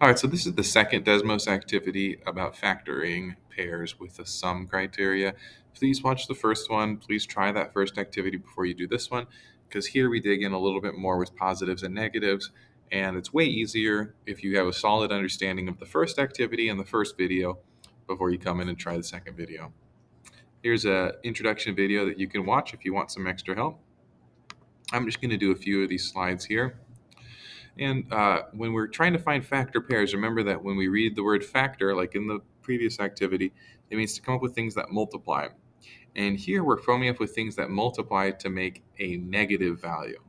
All right, so this is the second Desmos activity about factoring pairs with the sum criteria. Please watch the first one. Please try that first activity before you do this one, because here we dig in a little bit more with positives and negatives, and it's way easier if you have a solid understanding of the first activity and the first video before you come in and try the second video. Here's a introduction video that you can watch if you want some extra help. I'm just going to do a few of these slides here. And when we're trying to find factor pairs, remember that when we read the word factor, like in the previous activity, it means to come up with things that multiply. And here we're coming up with things that multiply to make a negative value.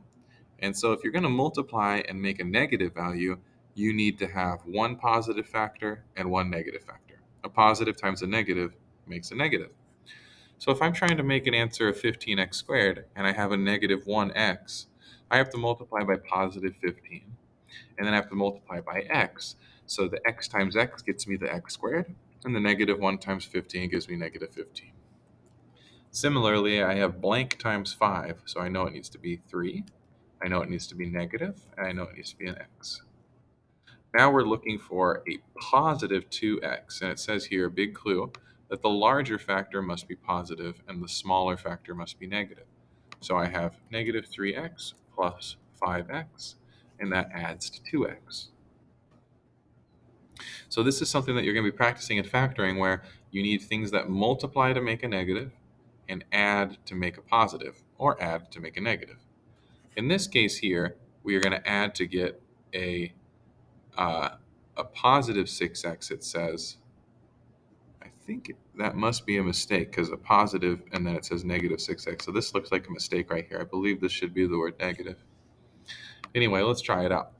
And so if you're going to multiply and make a negative value, you need to have one positive factor and one negative factor. A positive times a negative makes a negative. So if I'm trying to make an answer of 15x squared and I have a negative 1x, I have to multiply by positive 15 and then I have to multiply by x. So the x times x gets me the x squared, and the negative 1 times 15 gives me negative 15. Similarly, I have blank times 5, so I know it needs to be 3, I know it needs to be negative, and I know it needs to be an x. Now we're looking for a positive 2x, and it says here, a big clue, that the larger factor must be positive and the smaller factor must be negative. So I have negative 3x plus 5x, and that adds to 2x. So this is something that you're going to be practicing in factoring where you need things that multiply to make a negative and add to make a positive or add to make a negative. In this case here, we are going to add to get a, uh, a positive 6x, it says. I think that must be a mistake because a positive and then it says negative 6x. So this looks like a mistake right here. I believe this should be the word negative. Anyway, let's try it out.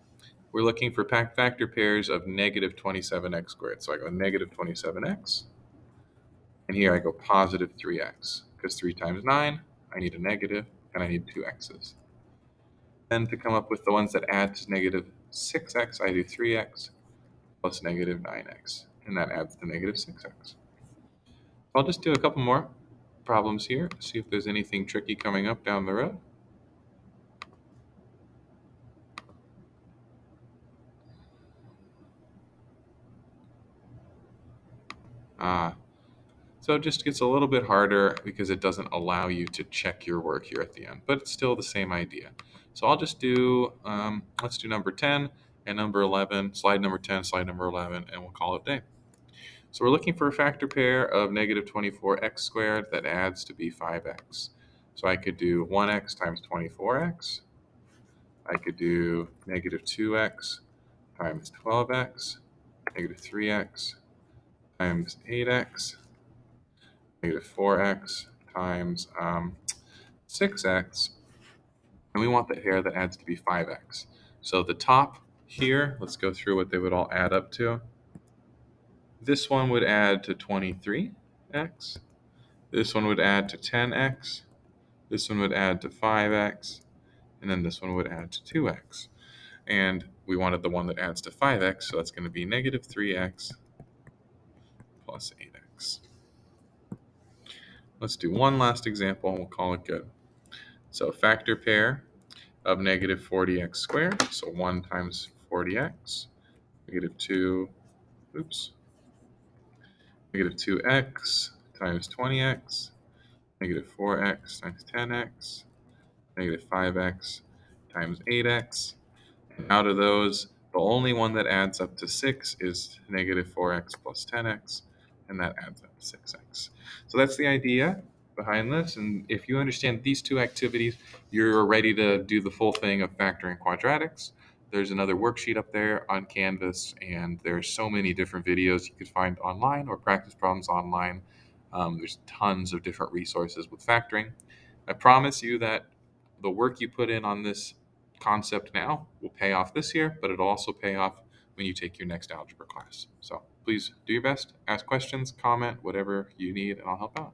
We're looking for factor pairs of negative 27x squared. So I go negative 27x. And here I go positive 3x, because 3 times 9, I need a negative, and I need 2 x's. Then to come up with the ones that add to negative 6x, I do 3x plus negative 9x, and that adds to negative 6x. I'll just do a couple more problems here, see if there's anything tricky coming up down the road. Ah, so it just gets a little bit harder because it doesn't allow you to check your work here at the end, but it's still the same idea. So I'll just do, let's do number 10 and number 11, slide number 10, slide number 11, and we'll call it a day. So we're looking for a factor pair of negative 24x squared that adds to be 5x. So I could do 1x times 24x. I could do negative 2x times 12x, negative 3x times 8x, negative 4x times 6x, and we want the pair that adds to be 5x. So the top here, let's go through what they would all add up to. This one would add to 23x. This one would add to 10x. This one would add to 5x. And then this one would add to 2x. And we wanted the one that adds to 5x, so that's going to be negative 3x plus 8x. Let's do one last example and we'll call it good. So factor pair of negative 40x squared, so 1 times 40x, negative 2, negative 2x times 20x, negative 4x times 10x, negative 5x times 8x. And out of those, the only one that adds up to 6 is negative 4x plus 10x, and that adds up to 6x. So that's the idea behind this. And if you understand these two activities, you're ready to do the full thing of factoring quadratics. There's another worksheet up there on Canvas, and there's so many different videos you could find online or practice problems online. There's tons of different resources with factoring. I promise you that the work you put in on this concept now will pay off this year, but it'll also pay off when you take your next algebra class. So please do your best, ask questions, comment, whatever you need, and I'll help out.